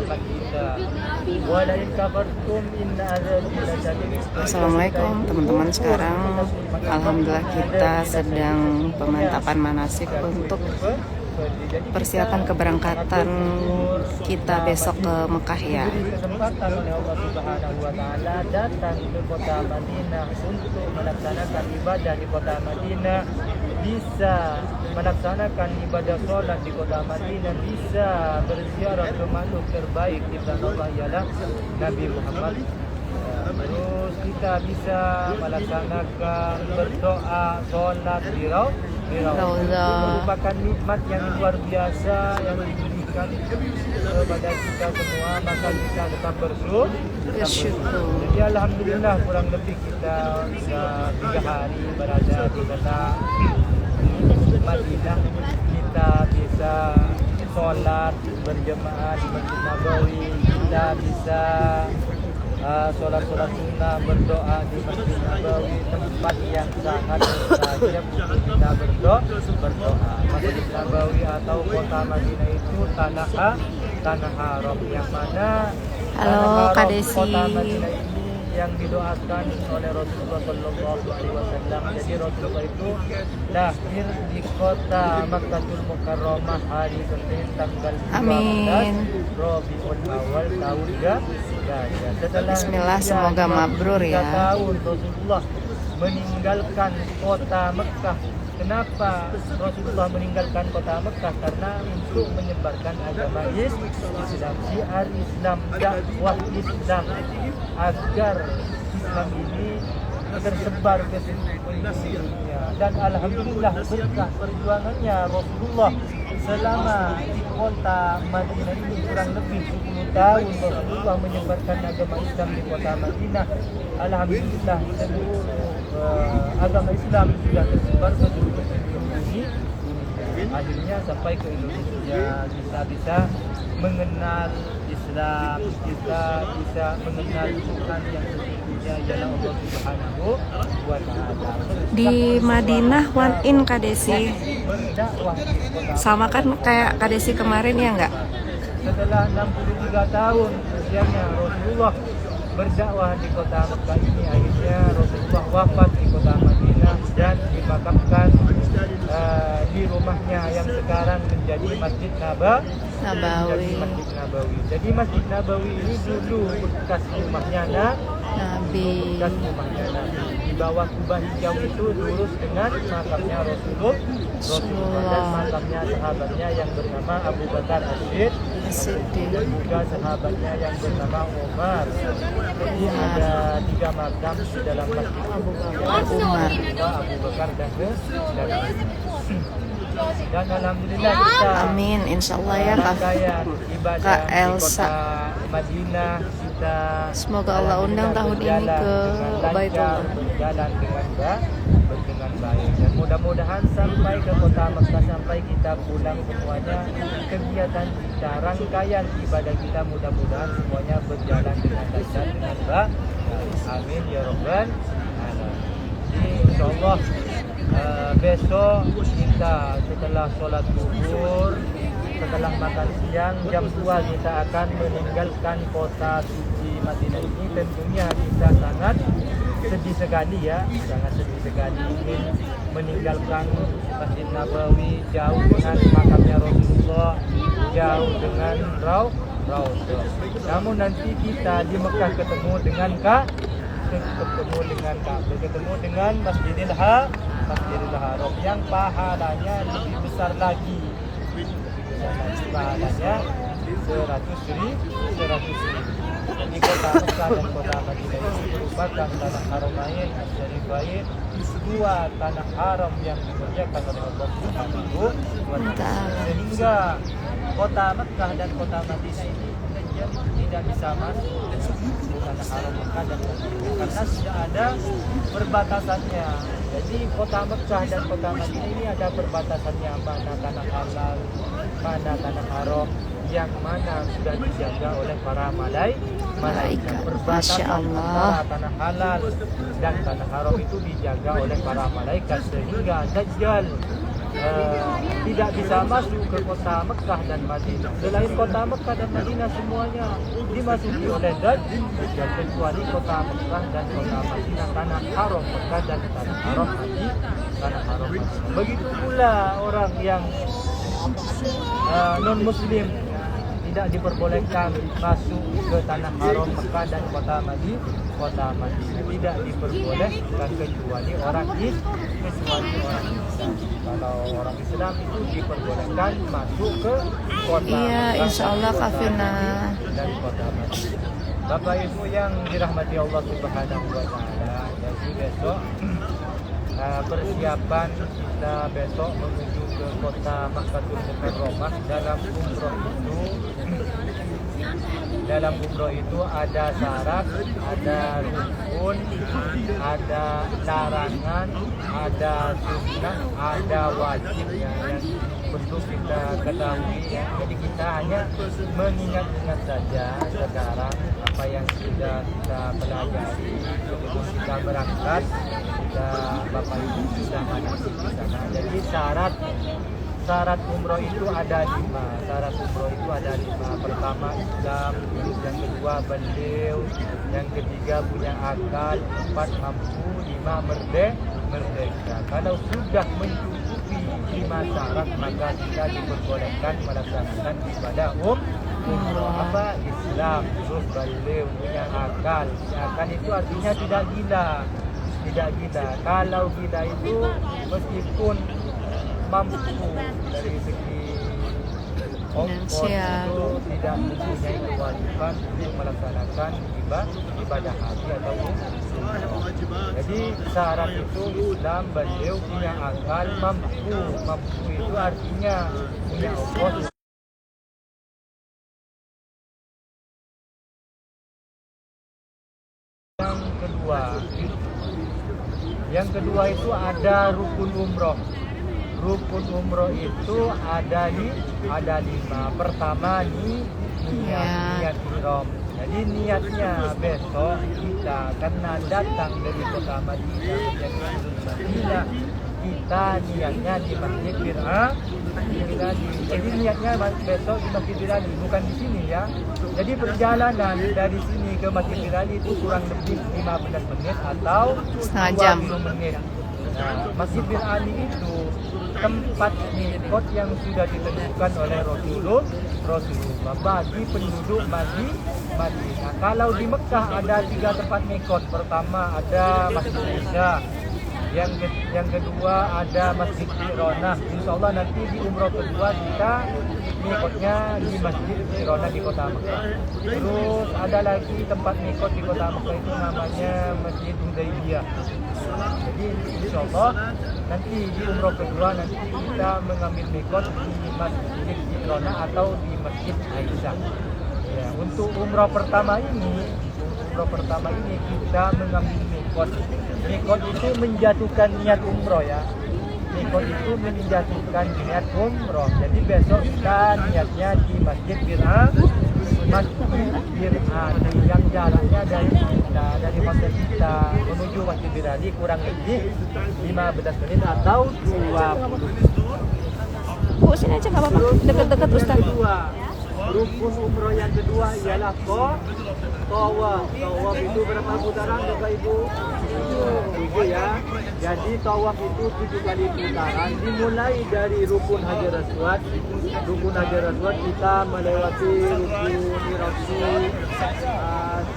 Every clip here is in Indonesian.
rahmat kita. Wa la in kafartum inna adzabi lasyadid. Assalamualaikum teman-teman. Sekarang alhamdulillah kita sedang pemantapan manasik untuk persiapan keberangkatan kita besok ke Mekah ya. Kesempatan oleh Allah Subhanahu wa taala datang ke kota Madinah untuk melaksanakan ibadah di kota Madinah, bisa melaksanakan ibadah sholat di kota Madinah, bisa berziarah ke makhluk terbaik di Allah ialah Nabi Muhammad. Terus kita bisa melaksanakan berdoa, sholat di Raudhah. Merupakan nikmat yang luar biasa yang diberikan kepada kita semua, maka kita tetap bersyukur. Jadi alhamdulillah kurang lebih kita sudah 3 hari berada di kota Madinah. Kita bisa sholat berjemaah di Masjid Nabawi, kita bisa sholat sunnah, berdoa di Masjid Nabawi, tempat yang sangat mustajab untuk kita berdoa. Masjid Nabawi atau kota Madinah itu tanah haram, yang mana Halo Kak Desi. kota Madinah ini yang didoakan oleh Rasulullah SAW. Jadi Rasulullah itu lahir di kota Makkahul Mukarramah hari Senin tanggal 12 Rabiul Awal tahun Gajah. Setelah Bismillah, semoga mabrur ya. 3 tahun Rasulullah meninggalkan kota Mekah. Kenapa Rasulullah meninggalkan kota Mekah? Karena untuk menyebarkan agama Islam, syiar Islam, dakwah Islam, agar Islam ini tersebar ke seluruh dunia. Dan alhamdulillah berkah perjuangannya Rasulullah selama di kota Madinah ini kurang lebih 10 tahun Rasulullah menyebarkan agama Islam di kota Madinah. Alhamdulillah seluruh agama Islam sudah tersebar ke seluruh dunia. Akhirnya sampai ke Indonesia, kita bisa mengenal Islam, kita bisa mengenal Tuhan yang sesungguhnya ialah Allah Subhanahu wa taala. Di Madinah one in Kak Desi. Berdakwah di kota Sama kan kayak Kak Desi kemarin ya enggak? setelah 63 tahun usianya Rasulullah berdakwah di kota Mekah ini, akhirnya Rasulullah wafat di kota Madinah dan dimakamkan di rumahnya yang sekarang menjadi Masjid Nabawi. Jadi Masjid Nabawi ini dulu bekas rumahnya Nabi. Di bawah kubah hijau itu lurus dengan makamnya Rasulullah dan makamnya sahabatnya yang bernama Abu Bakar As-Siddiq, juga sahabatnya yang bernama Umar. Jadi ada 3 makam di dalam masjid Abu Bakar dan alhamdulillah kita Amin, insyaallah ya Kak. ibadah Kak di Elsa. kota Madinah, kita Semoga Allah undang tahun ini ke Baitullah. berjalan dengan baik, dan mudah-mudahan sampai ke kota Mekah, sampai kita pulang semuanya, kegiatan kita, rangkaian ibadah kita mudah-mudahan semuanya berjalan dengan lancar, dengan baik. Amin ya rabbal alamin. Jadi insyaallah besok kita setelah sholat zuhur, setelah makan siang, jam 2 kita akan meninggalkan kota suci Madinah ini. Tentunya kita sangat sedih sekali ya, sangat sedih sekali ingin meninggalkan Masjid Nabawi, jauh dengan makamnya Rasulullah, jauh dengan Raudhah. Namun nanti kita di Mekah ketemu dengan ketemu dengan Masjidil Haram yang pahalanya lebih besar lagi. Pahalanya 100.000. Di kota Mekah dan kota Madinah ini merupakan tanah haramain asyarifain, 2 tanah haram yang dimuliakan oleh Allah Subhanahu wa taala. Sehingga kota Mekah dan kota Madinah ini tidak bisa masuk tanah haram Mekah dan Madinah karena sudah ada perbatasannya. Jadi kota Mekah dan kota Madinah ini ada perbatasannya, mana tanah halal, mana tanah haram, yang mana sudah dijaga oleh para malaikat. Perbatasan antara tanah halal dan tanah haram itu dijaga oleh para malaikat, sehingga Dajjal tidak bisa masuk ke kota Mekah dan Madinah. Selain kota Mekah dan Madinah semuanya dimasuki oleh dajjal kecuali kota Mekah dan kota Madinah, tanah haram Mekah dan tanah haram Madinah, tanah haram Madinah. Begitu pula orang yang non Muslim tidak diperbolehkan masuk ke tanah haram Mekah dan kota Madinah. Tidak diperbolehkan kecuali orang Islam. Kalau orang Islam itu diperbolehkan masuk ke kota Iya, Mekah insya Allah kafirna. dan kota Madinah. Bapak Ibu yang dirahmati Allah Subhanahu wa taala, jadi besok persiapan kita besok menuju ke kota Makkahul Mukarramah. Dalam umroh itu ada syarat, ada rukun, ada larangan, ada sunnah, ada wajib yang perlu kita ketahui ya. Jadi kita hanya mengingat-ingat saja sekarang apa yang sudah kita pelajari sebelum kita berangkat. Bapak Ibu sudah manasik di sana. Jadi syarat umroh itu ada 5. Pertama Islam, yang kedua beliau, yang ketiga punya akal, 4 mampu, 5 merdeka. Kalau sudah mencukupi 5 syarat maka kita diperbolehkan melaksanakan ibadah umroh. Apa? Islam, terus beliau punya akal. Akal itu artinya tidak gila. Kalau gila itu meskipun mampu dari segi ongkos itu tidak mempunyai kewajiban untuk melaksanakan ibadah haji atau umroh. Jadi syarat itu Islam, beliau punya akal, mampu itu artinya punya ongkos. Yang kedua itu ada rukun umroh. Rukun umroh itu ada 5. Pertama niat ihram. Jadi niatnya besok kita karena datang dari kota Madinah Madinah, kita niatnya di Masjid Fir'auni. Jadi niatnya besok di Masjid Fir'auni, bukan di sini ya. Jadi perjalanan dari sini ke Masjid Fir'auni itu kurang lebih 15 menit atau setengah jam. 20 menit. Nah, Masjid Fir'auni itu tempat mikot yang sudah ditentukan oleh Rasulullah bagi penduduk Madinah. Kalau di Mekah ada 3 tempat mikot. Pertama ada Masjid Isa, yang kedua ada Masjid Jironah. Insya Allah nanti di umroh kedua kita mikotnya di Masjid Jironah di kota Mekah. Terus ada lagi tempat mikot di kota Mekah itu namanya Masjid Hudaybiyah. Jadi insya Allah nanti di umroh kedua nanti kita mengambil mikot di Masjid Jironah atau di Masjid Aisyah. Ya, untuk umroh pertama ini kita mengambil mikot. Mikot itu menjatuhkan niat umroh ya. Mikot itu menjatuhkan niat umroh. Jadi besok kita niatnya di Masjid Fir'auni. Yang jaraknya dari hotel kita menuju Masjid Fir'auni kurang lebih 15 menit atau 20. Bu, sini aja nggak apa-apa. Dekat-dekat Ustaz. Rukun umroh yang kedua ialah tawaf. Tawaf itu berapa putaran Bapak Ibu? 7 ya. Jadi tawaf itu 7 kali putaran. Dimulai dari Rukun Hajar Aswad. Rukun Hajar Aswad kita melewati Rukun Iraqi,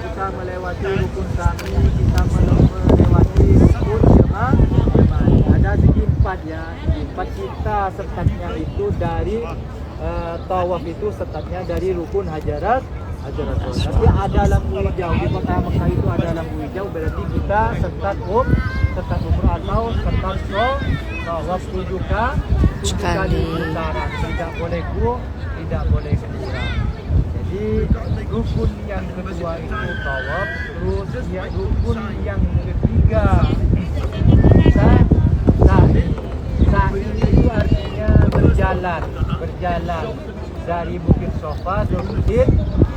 kita melewati Rukun Sami, kita melewati Rukun Yamani. Ada segi 4 ya. 4 kita startnya itu dari tawaf itu startnya dari Rukun Hajar Aswad. Tapi ada lampu hijau di kota Mekah itu ada lampu hijau, berarti kita start umrah atau start tawaf 7 kali putaran. Tidak boleh kurang. Jadi rukun yang kedua itu tawaf, terus rukun yang ketiga sa'i itu artinya berjalan dari Bukit Sofa ke Bukit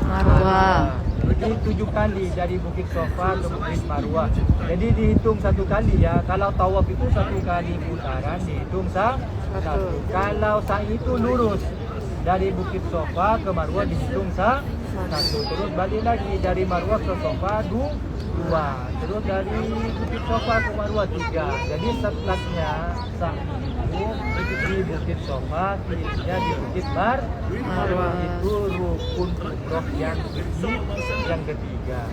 Marwah. Jadi 7 kali dari Bukit Sofa ke Bukit Marwah. Jadi dihitung 1 kali ya. Kalau tawaf itu 1 kali putaran dihitung 1 Betul. Kalau sa'i itu lurus dari Bukit Sofa ke Marwah dihitung satu, terus balik lagi dari Marwah ke Sofa dua, terus dari Bukit Sofa ke Marwah 3. Jadi setelahnya sa'i itu di Bukit Sofa, kirinya di Bukit Marwah. Itu rukun umroh yang ketiga.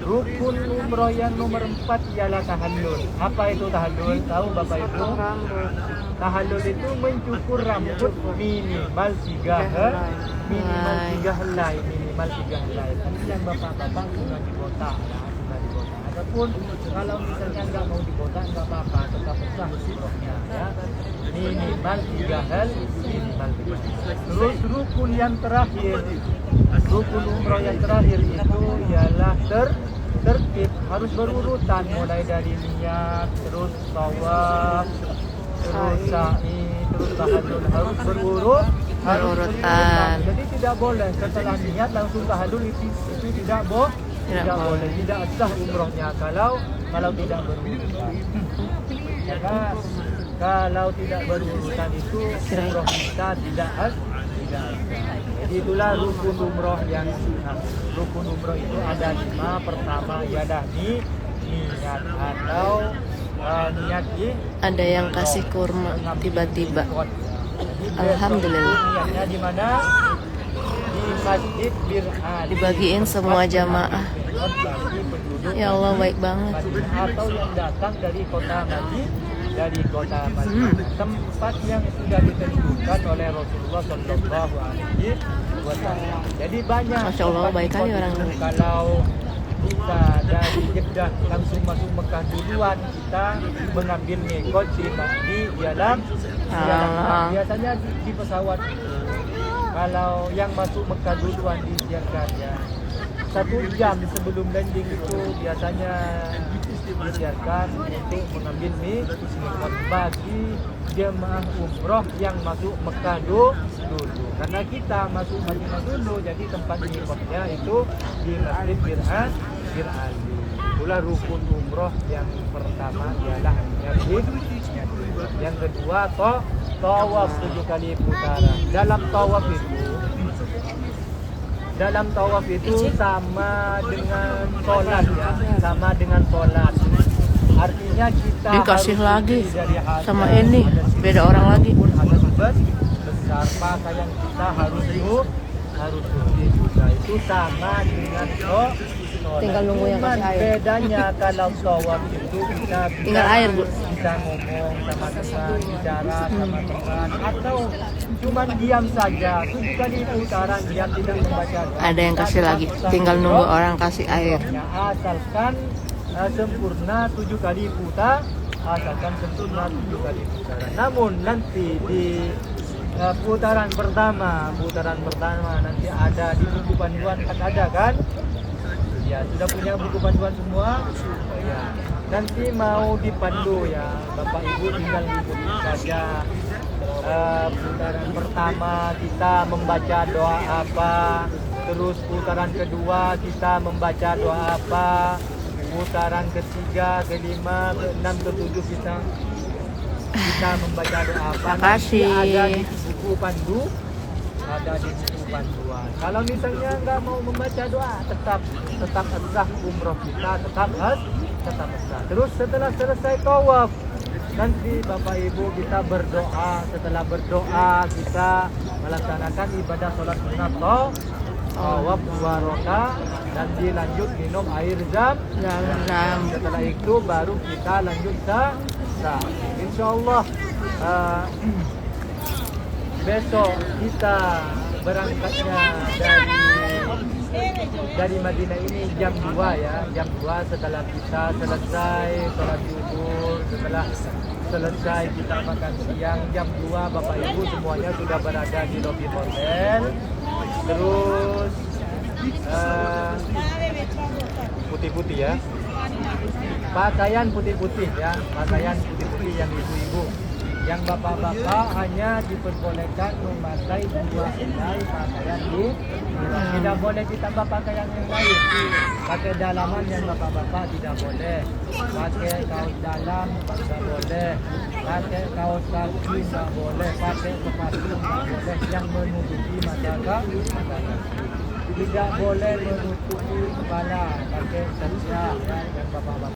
Rukun umroh yang nomor 4 ialah tahallul. Apa itu tahallul? Tahu Bapak Ibu? Rambut. Tahallul itu mencukur rambut minimal 3 helai. Yang bapak-bapak sudah di botak ya, sudah di botak. Adapun kalau misalnya nggak mau di botak nggak apa-apa, tetap sah umrohnya ya. Minimal 3 helai. Terus rukun yang terakhir, rukun umroh yang terakhir itu ialah tertib, harus berurutan mulai dari niat, terus tawaf, terus sa'i, terus tahallul, harus berurutan. Jadi tidak boleh setelah niat langsung tahallul, itu tidak boleh, tidak sah umrohnya kalau tidak berurutan. Maka kalau tidak berurutan itu umroh kita tidak sah. Jadi itulah rukun umroh yang sunnah. Rukun umroh itu ada 5. Pertama ialah niat atau niat Ada yang kasih kurma tiba-tiba. Alhamdulillah. Niatnya di mana? Di Masjid Bir'an. Dibagiin semua jamaah. Ya Allah, baik banget. Atau yang datang dari kota Madinah, tempat yang sudah ditentukan oleh Rasulullah Shallallahu Alaihi Wasallam. Jadi banyak. Masya Allah, baik kali orang ini. Kalau kita dari Jeddah langsung masuk Mekah duluan, kita mengambil mikot di dalam biasanya di pesawat. Kalau yang masuk Mekah duluan disiapkan ya 1 jam sebelum landing itu biasanya disiarkan untuk mengambil mikot bagi jemaah umroh yang masuk Mekah dulu. Karena kita masuk Madinah dulu, jadi tempat mikotnya itu di Masjid Bir'an. Itulah rukun umroh yang pertama ialah niat. Yang kedua tawaf 7 kali putaran. Dalam tawaf itu sama dengan sholat ya, sama dengan sholat. Artinya kita Dikasih harus lagi dari hadas, sama ini, beda orang lagi. Hadas besar, pakaian kita harus suci juga. Itu sama dengan sholat. Tinggal nunggu yang kasih air. Bedanya kalau tawaf itu kita Tinggal air, Bu. bisa ngomong sama teman, bicara sama teman, atau cuma diam saja 7 kali putaran, diam tidak membaca. Ada yang kasih lagi. Tinggal nunggu orang kasih air. Asalkan sempurna 7 kali putaran. Namun nanti di putaran pertama nanti ada di buku panduan, ada kan? Ya, sudah punya buku panduan semua? Ya. Nanti mau dipandu ya, Bapak Ibu tinggal ikuti saja. Putaran pertama kita membaca doa apa, terus putaran kedua kita membaca doa apa, putaran ketiga, kelima, keenam, ketujuh kita membaca doa apa. Nanti ada di buku panduan. Kalau misalnya nggak mau membaca doa, tetap sah umroh kita, tetap sah. Terus setelah selesai tawaf, nanti Bapak Ibu kita berdoa. Setelah berdoa kita melaksanakan ibadah sholat sunat tawaf 2 rakaat dan dilanjut minum air zam-zam. Setelah itu baru kita lanjut sah. Insya Allah besok kita berangkatnya dari Madinah ini jam 2 ya, jam 2 setelah kita selesai sholat zuhur, setelah selesai kita makan siang, jam 2 Bapak Ibu semuanya sudah berada di lobi hotel. Terus putih-putih ya, pakaian putih-putih ya, pakaian putih-putih yang ibu-ibu Yang bapak-bapak hanya diperbolehkan memakai 2 helai pakaian di tidak boleh ditambah pakaian yang lain. Pakai dalaman yang bapak-bapak tidak boleh. Pakai kaos dalam tidak boleh. Pakai kaos kaki tidak boleh. Pakai sepatu tidak boleh yang menutupi mata kaki. Tidak boleh menutupi kepala pakai serja yang bapak-bapak.